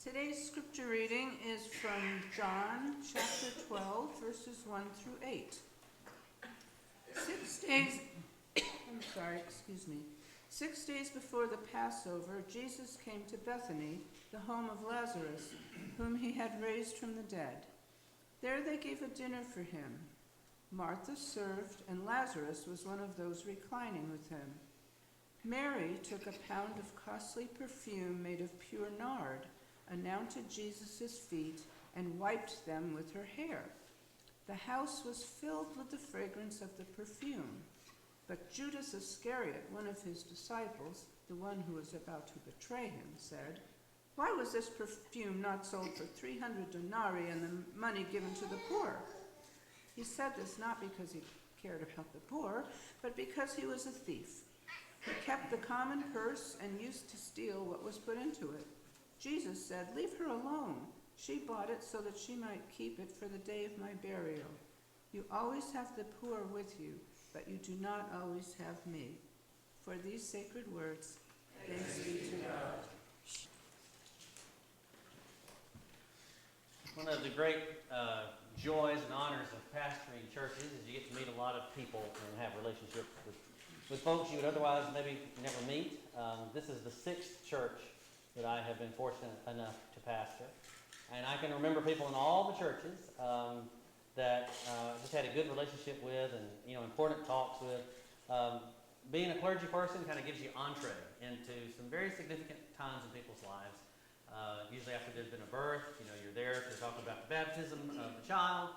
Today's scripture reading is from John chapter 12, verses 1 through 8. 6 days, 6 days before the Passover, Jesus came to Bethany, the home of Lazarus, whom he had raised from the dead. There they gave a dinner for him. Martha served, and Lazarus was one of those reclining with him. Mary took a pound of costly perfume made of pure nard, anointed Jesus' feet, and wiped them with her hair. The house was filled with the fragrance of the perfume. But Judas Iscariot, one of his disciples, the one who was about to betray him, said, "Why was this perfume not sold for 300 denarii and the money given to the poor?" He said this not because he cared about the poor, but because he was a thief. He kept the common purse and used to steal what was put into it. Jesus said, "Leave her alone. She bought it so that she might keep it for the day of my burial. You always have the poor with you, but you do not always have me." For these sacred words, thanks be to God. One of the great joys and honors of pastoring churches is you get to meet a lot of people and have relationships with folks you would otherwise maybe never meet. This is the 6th church that I have been fortunate enough to pastor. And I can remember people in all the churches that just had a good relationship with and, important talks with. Being a clergy person kind of gives you entree into some very significant times in people's lives. Usually after there's been a birth, you're there to talk about the baptism of the child.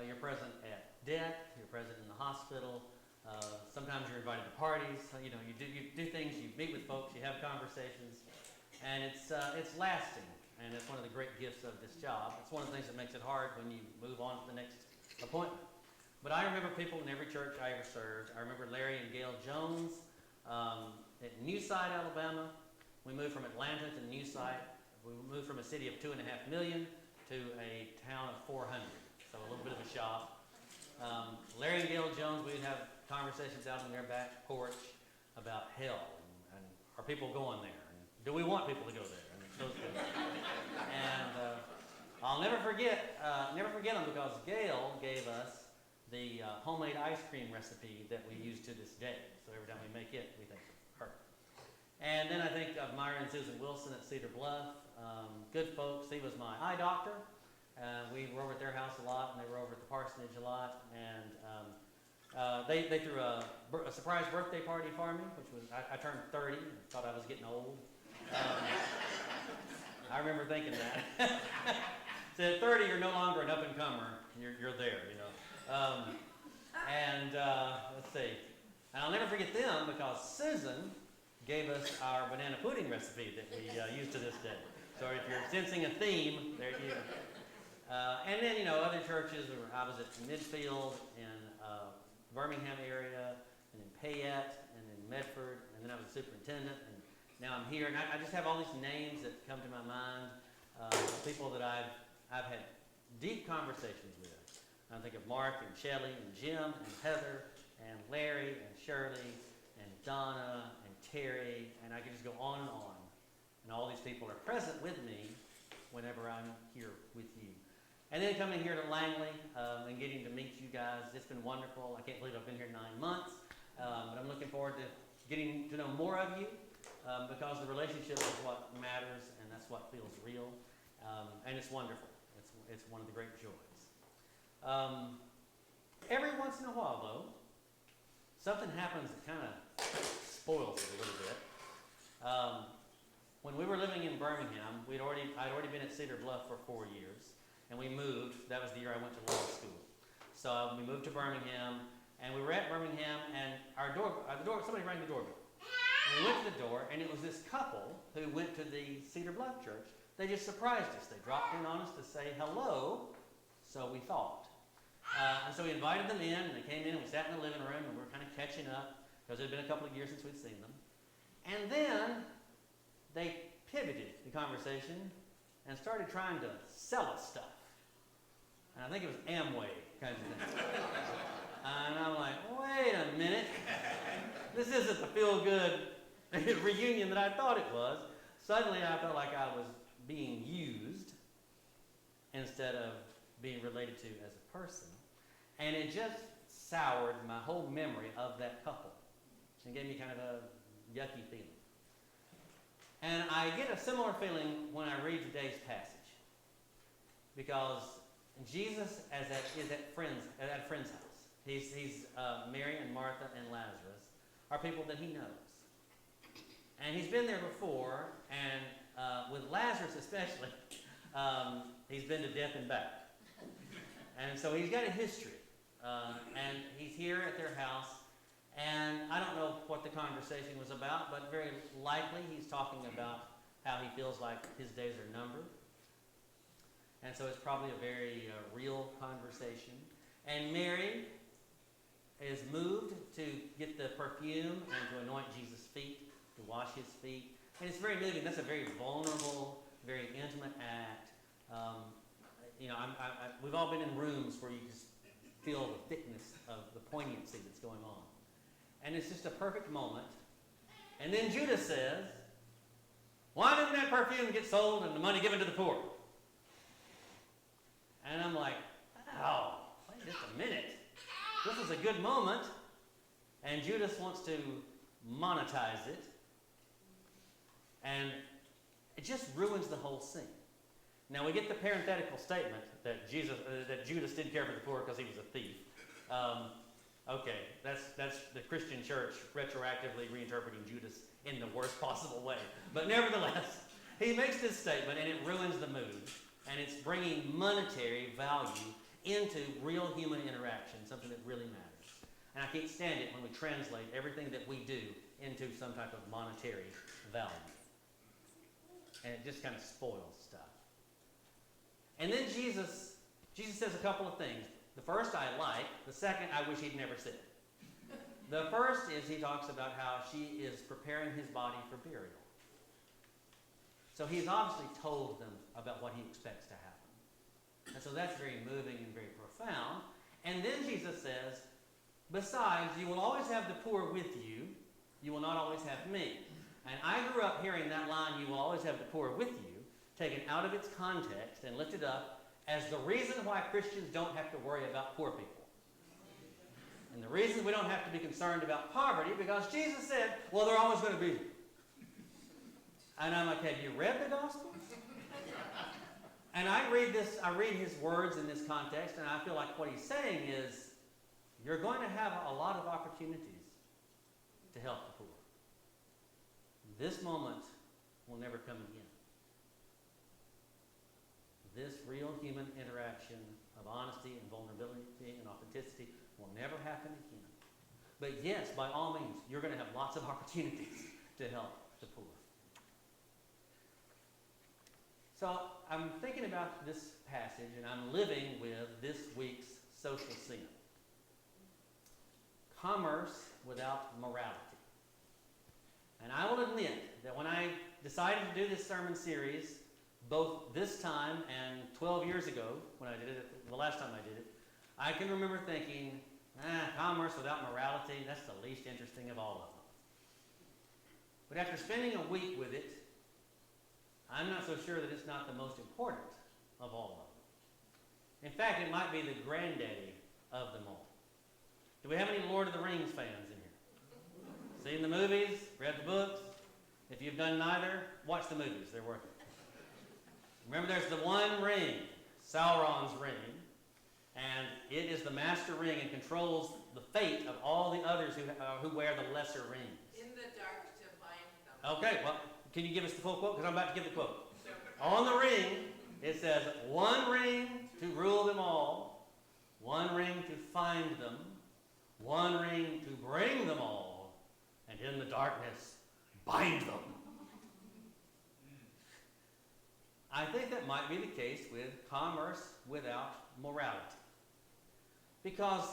You're present at death. You're present in the hospital. Sometimes you're invited to parties. You do things. You meet with folks. You have conversations, and it's lasting. And it's one of the great gifts of this job. It's one of the things that makes it hard when you move on to the next appointment. But I remember people in every church I ever served. I remember Larry and Gail Jones at Newside, Alabama. We moved from Atlanta to Newside. We moved from a city of 2.5 million to a town of 400. So a little bit of a shock. Larry and Gail Jones, we'd have conversations out on their back porch about hell and are people going there? And do we want people to go there? And those things. And I'll never forget them because Gail gave us the homemade ice cream recipe that we use to this day. So every time we make it, we think of her. And then I think of Myra and Susan Wilson at Cedar Bluff. Good folks. He was my eye doctor. We were over at their house a lot, and they were over at the parsonage a lot. And they threw a surprise birthday party for me, which was, I turned 30 and thought I was getting old. I remember thinking that. So at 30, you're no longer an up-and-comer. You're there, let's see. And I'll never forget them because Susan gave us our banana pudding recipe that we use to this day. So if you're sensing a theme, there you go. And then, other churches, I was at Midfield in Birmingham area, and in Payette, and in Medford, and then I was a superintendent, and now I'm here. And I just have all these names that come to my mind of people that I've had deep conversations with. I think of Mark and Shelley and Jim and Heather and Larry and Shirley and Donna and Terry, and I could just go on and on. And all these people are present with me whenever I'm here with you. And then coming here to Langley and getting to meet you guys, it's been wonderful. I can't believe I've been here 9 months, but I'm looking forward to getting to know more of you because the relationship is what matters, and that's what feels real, and it's wonderful. It's one of the great joys. Every once in a while, though, something happens that kind of spoils it a little bit. When we were living in Birmingham, I'd already been at Cedar Bluff for 4 years, and we moved. That was the year I went to law school. So we moved to Birmingham, and we were at Birmingham, and somebody rang the doorbell. And we went to the door, and it was this couple who went to the Cedar Bluff church. They just surprised us. They dropped in on us to say hello, so we thought. And so we invited them in, and they came in, and we sat in the living room, and we were kind of catching up, because it had been a couple of years since we'd seen them. And then they pivoted the conversation and started trying to sell us stuff. And I think it was Amway kind of thing. And I'm like, wait a minute. This isn't the feel-good reunion that I thought it was. Suddenly I felt like I was being used instead of being related to as a person. And it just soured my whole memory of that couple. It gave me kind of a yucky feeling. And I get a similar feeling when I read today's passage. Because Jesus is at a friend's house. He's Mary and Martha and Lazarus are people that he knows. And he's been there before, and with Lazarus especially, he's been to death and back. And so he's got a history. And he's here at their house, and I don't know what the conversation was about, but very likely he's talking about how he feels like his days are numbered. And so it's probably a very real conversation. And Mary is moved to get the perfume and to anoint Jesus' feet, to wash his feet. And it's very moving. That's a very vulnerable, very intimate act. We've all been in rooms where you just feel the thickness of the poignancy that's going on. And it's just a perfect moment. And then Judas says, "Why didn't that perfume get sold and the money given to the poor?" And I'm like, oh, wait just a minute. This is a good moment. And Judas wants to monetize it. And it just ruins the whole scene. Now we get the parenthetical statement that Judas didn't care for the poor because he was a thief. Okay, that's the Christian church retroactively reinterpreting Judas in the worst possible way. But nevertheless, he makes this statement and it ruins the mood. And it's bringing monetary value into real human interaction, something that really matters. And I can't stand it when we translate everything that we do into some type of monetary value. And it just kind of spoils stuff. And then Jesus says a couple of things. The first I like, the second I wish he'd never said. The first is he talks about how she is preparing his body for burial. So he's obviously told them about what he expects to happen. And so that's very moving and very profound. And then Jesus says, besides, you will always have the poor with you. You will not always have me. And I grew up hearing that line, you will always have the poor with you, taken out of its context and lifted up as the reason why Christians don't have to worry about poor people. And the reason we don't have to be concerned about poverty, because Jesus said, well, they're always going to be. And I'm like, have you read the Gospels? And I read his words in this context, and I feel like what he's saying is, you're going to have a lot of opportunities to help the poor. This moment will never come again. This real human interaction of honesty and vulnerability and authenticity will never happen again. But yes, by all means, you're going to have lots of opportunities to help the poor. So I'm thinking about this passage, and I'm living with this week's social sin. Commerce without morality. And I will admit that when I decided to do this sermon series, both this time and 12 years ago, when I did it, the last time I did it, I can remember thinking, commerce without morality, that's the least interesting of all of them. But after spending a week with it, I'm not so sure that it's not the most important of all of them. In fact, it might be the granddaddy of them all. Do we have any Lord of the Rings fans in here? Seen the movies? Read the books? If you've done neither, watch the movies. They're worth it. Remember, there's the one ring, Sauron's ring, and it is the master ring and controls the fate of all the others who wear the lesser rings. In the dark to bind them. Okay, well, can you give us the full quote? Because I'm about to give the quote. On the ring, it says, one ring to rule them all, one ring to find them, one ring to bring them all, and in the darkness, bind them. I think that might be the case with commerce without morality. Because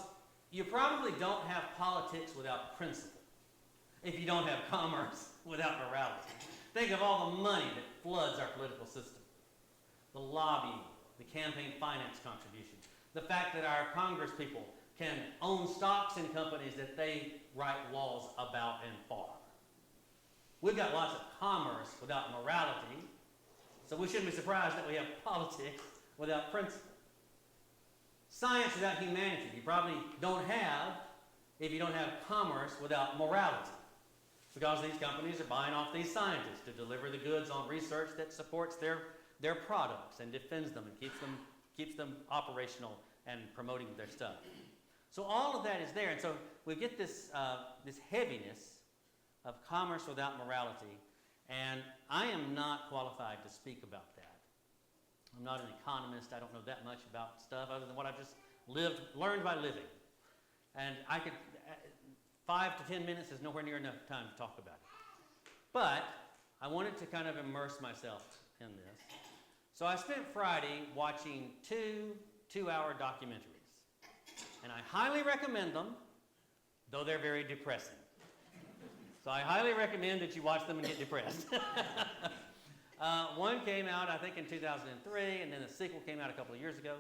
you probably don't have politics without principle if you don't have commerce without morality. Think of all the money that floods our political system. The lobbying, the campaign finance contributions, the fact that our Congress people can own stocks in companies that they write laws about and for. We've got lots of commerce without morality. So we shouldn't be surprised that we have politics without principle. Science without humanity, you probably don't have if you don't have commerce without morality. Because these companies are buying off these scientists to deliver the goods on research that supports their products and defends them and keeps them operational and promoting their stuff. So all of that is there, and so we get this heaviness of commerce without morality, and I am not qualified to speak about that. I'm not an economist. I don't know that much about stuff other than what I've just learned by living. And I could, 5 to 10 minutes is nowhere near enough time to talk about it. But I wanted to kind of immerse myself in this. So I spent Friday watching two-hour documentaries. And I highly recommend them, though they're very depressing. So I highly recommend that you watch them and get depressed. One came out, I think, in 2003, and then the sequel came out a couple of years ago.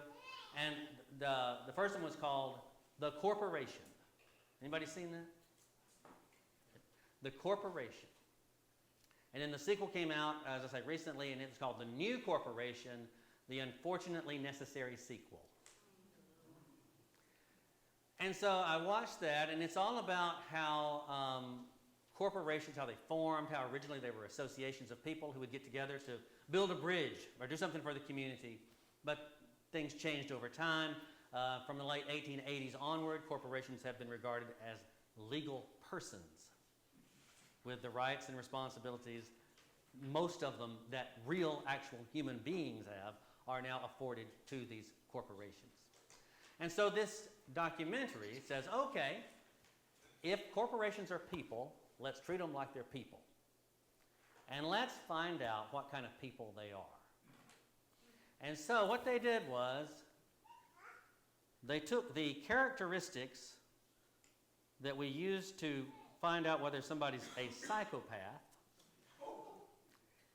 And the first one was called The Corporation. Anybody seen that? The Corporation. And then the sequel came out, as I say, recently, and it was called The New Corporation, The Unfortunately Necessary Sequel. And so I watched that, and it's all about how corporations, how they formed, how originally they were associations of people who would get together to build a bridge or do something for the community. But things changed over time. From the late 1880s onward, corporations have been regarded as legal persons with the rights and responsibilities, most of them that real, actual human beings have, are now afforded to these corporations. And so this documentary says, okay, if corporations are people, let's treat them like they're people. And let's find out what kind of people they are. And so what they did was, they took the characteristics that we use to find out whether somebody's a psychopath,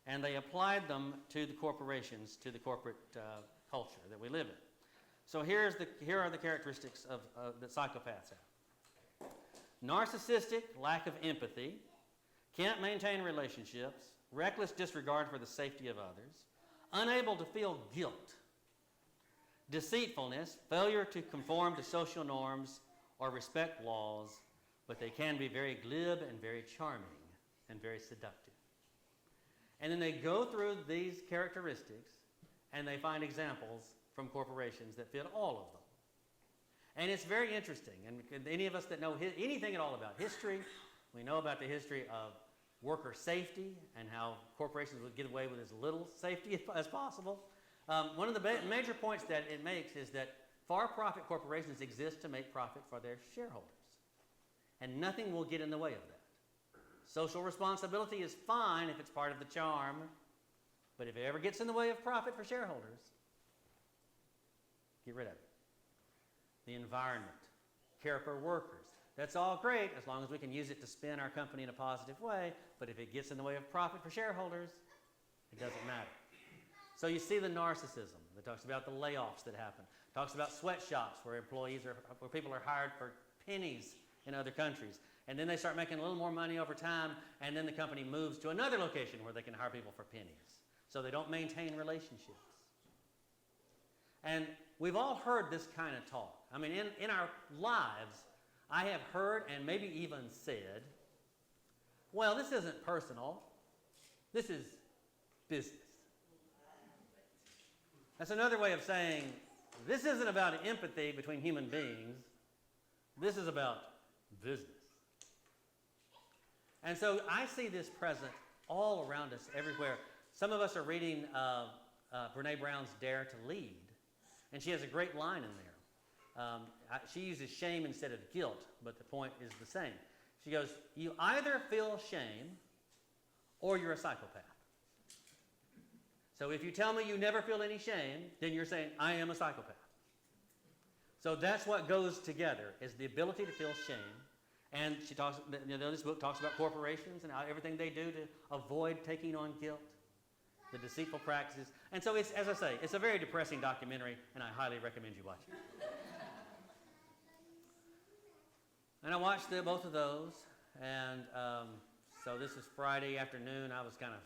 and they applied them to the corporations, to the corporate culture that we live in. So here are the characteristics that psychopaths have. Narcissistic, lack of empathy, can't maintain relationships, reckless disregard for the safety of others, unable to feel guilt, deceitfulness, failure to conform to social norms or respect laws, but they can be very glib and very charming and very seductive. And then they go through these characteristics and they find examples from corporations that fit all of them. And it's very interesting. And any of us that know anything at all about history, we know about the history of worker safety and how corporations would get away with as little safety as possible. One of the major points that it makes is that for-profit corporations exist to make profit for their shareholders. And nothing will get in the way of that. Social responsibility is fine if it's part of the charm, but if it ever gets in the way of profit for shareholders, get rid of it. The environment, care for workers, that's all great as long as we can use it to spin our company in a positive way, but if it gets in the way of profit for shareholders, it doesn't matter. So you see the narcissism that talks about the layoffs that happen, talks about sweatshops where people are hired for pennies in other countries, and then they start making a little more money over time, and then the company moves to another location where they can hire people for pennies. So they don't maintain relationships. And we've all heard this kind of talk. I mean, in our lives, I have heard and maybe even said, well, this isn't personal. This is business. That's another way of saying this isn't about empathy between human beings. This is about business. And so I see this present all around us, everywhere. Some of us are reading Brene Brown's Dare to Lead, and she has a great line in there. She uses shame instead of guilt, but the point is the same. She goes, you either feel shame or you're a psychopath. So if you tell me you never feel any shame, then you're saying, I am a psychopath. So that's what goes together, is the ability to feel shame. And she talks, this book talks about corporations and how everything they do to avoid taking on guilt, the deceitful practices. And so it's, as I say, it's a very depressing documentary, and I highly recommend you watch it. And I watched both of those, and so this is Friday afternoon. I was kind of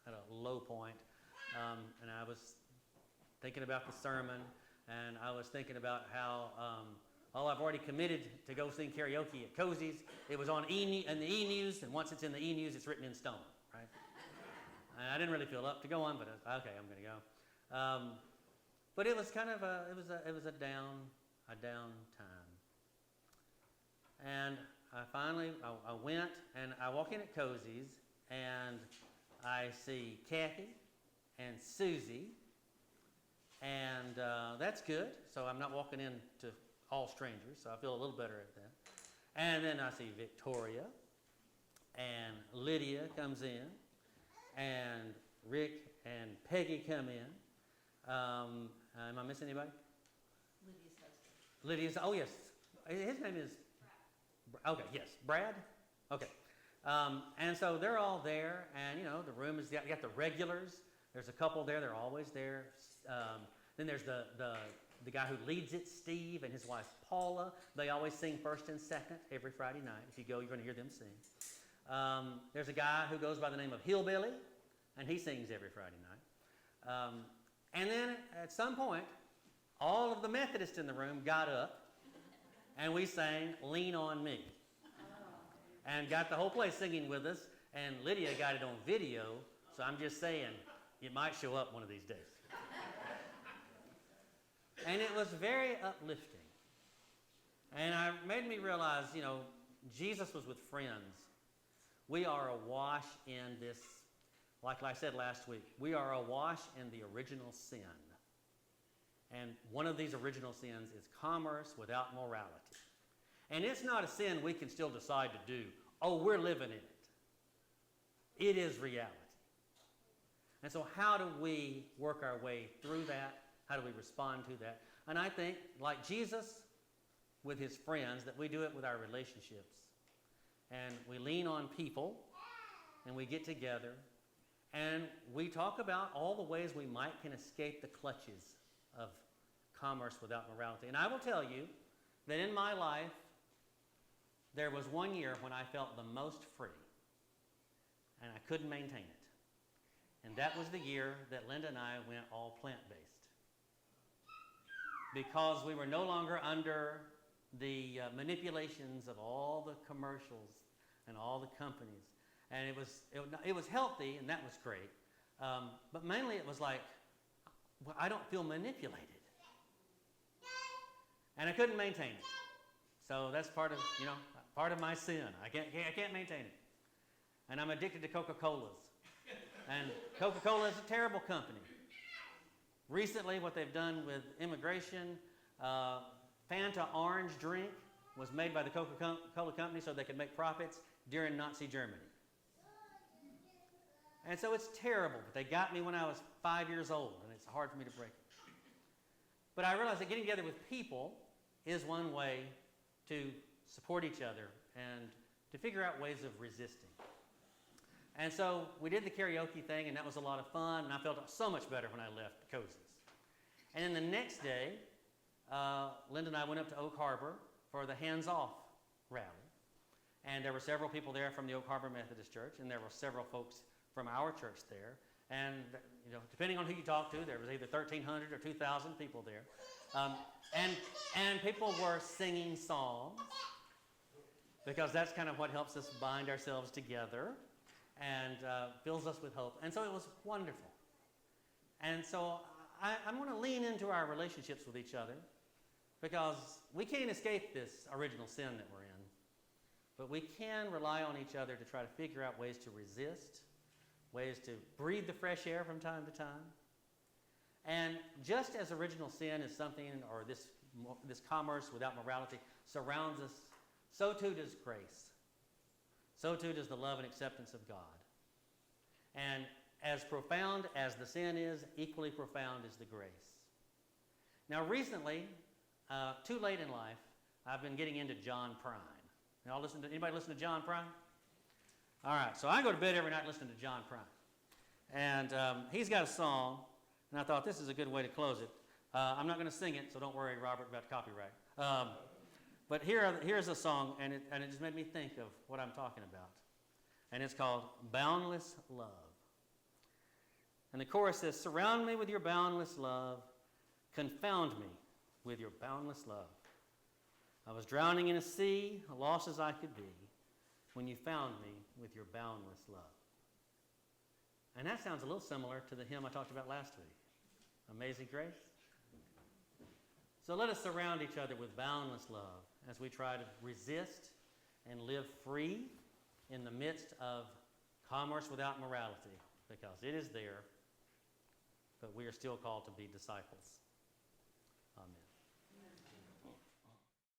at a low point. and I was thinking about the sermon, and I was thinking about how, I've already committed to go sing karaoke at Cozy's. It was on in the E-News, and once it's in the E-News, it's written in stone, right? And I didn't really feel up to go on, but okay, I'm going to go. But it was kind of a down time. And I went, and I walk in at Cozy's, and I see Kathy and Susie, and that's good. So I'm not walking into all strangers, so I feel a little better at that. And then I see Victoria, and Lydia comes in, and Rick and Peggy come in. Am I missing anybody? Lydia's, oh yes. His name is? Brad. Okay, yes. Brad? Okay. And so they're all there, and the room is, you got the regulars. There's a couple there, they're always there. Then there's the guy who leads it, Steve, and his wife Paula. They always sing first and second every Friday night. If you go, you're going to hear them sing. There's a guy who goes by the name of Hillbilly, and he sings every Friday night. And then at some point, all of the Methodists in the room got up, and we sang Lean on Me. And got the whole place singing with us, and Lydia got it on video, so I'm just saying, it might show up one of these days. And it was very uplifting. And it made me realize, Jesus was with friends. We are awash in this, like I said last week, we are awash in the original sin. And one of these original sins is commerce without morality. And it's not a sin we can still decide to do. Oh, we're living in it. It is reality. And so how do we work our way through that? How do we respond to that? And I think, like Jesus with his friends, that we do it with our relationships. And we lean on people, and we get together, and we talk about all the ways we can escape the clutches of commerce without morality. And I will tell you that in my life, there was one year when I felt the most free, and I couldn't maintain it. And that was the year that Linda and I went all plant-based. Because we were no longer under the manipulations of all the commercials and all the companies. And it was healthy, and that was great. But mainly it was like, I don't feel manipulated. And I couldn't maintain it. So that's part of my sin. I can't maintain it. And I'm addicted to Coca-Colas. And Coca-Cola is a terrible company. Recently, what they've done with immigration, Fanta orange drink was made by the Coca-Cola company so they could make profits during Nazi Germany. And so it's terrible, but they got me when I was 5 years old, and it's hard for me to break it. But I realized that getting together with people is one way to support each other and to figure out ways of resisting. And so we did the karaoke thing, and that was a lot of fun, and I felt so much better when I left Cozy's. And then the next day, Linda and I went up to Oak Harbor for the Hands Off rally. And there were several people there from the Oak Harbor Methodist Church, and there were several folks from our church there. And, depending on who you talk to, there was either 1,300 or 2,000 people there. And people were singing songs, because that's kind of what helps us bind ourselves together and fills us with hope. And so it was wonderful. And so I'm going to lean into our relationships with each other, because we can't escape this original sin that we're in. But we can rely on each other to try to figure out ways to resist, ways to breathe the fresh air from time to time. And just as original sin is something, or this commerce without morality surrounds us, so too does grace. So too does the love and acceptance of God. And as profound as the sin is, equally profound is the grace. Now recently, too late in life, I've been getting into John Prine. Anybody listen to John Prine? All right, so I go to bed every night listening to John Prine. And he's got a song, and I thought this is a good way to close it. I'm not going to sing it, so don't worry, Robert, about copyright. But here's a song, and it just made me think of what I'm talking about. And it's called Boundless Love. And the chorus says, surround me with your boundless love, confound me with your boundless love. I was drowning in a sea, lost as I could be, when you found me with your boundless love. And that sounds a little similar to the hymn I talked about last week, Amazing Grace. So let us surround each other with boundless love as we try to resist and live free in the midst of commerce without morality, because it is there, but we are still called to be disciples.